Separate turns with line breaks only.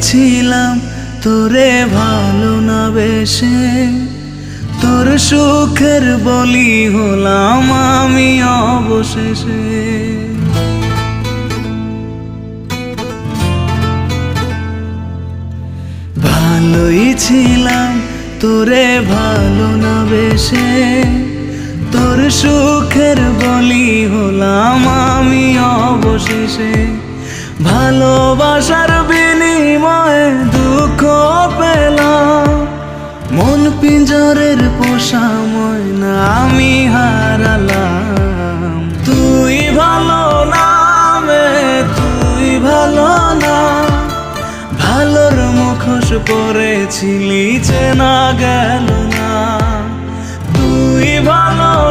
ছিলাম তোরে ভালো না বেশে, তোর সুখের বলি হলাম আমি অবশেষে। ভালোই ছিলাম তোরে ভালো না বেশে, তোর সুখের বলি হলাম আমি অবশেষে। ভালোবাসার বিনিময়ে দুঃখ পেলাম, মন পিঞ্জরের পোষা ময়না আমি হারালাম। তুই ভালো না রে, তুই ভালো না, ভালোর মুখোশ পরেছিলি চেনা গেল না। তুই ভালো না।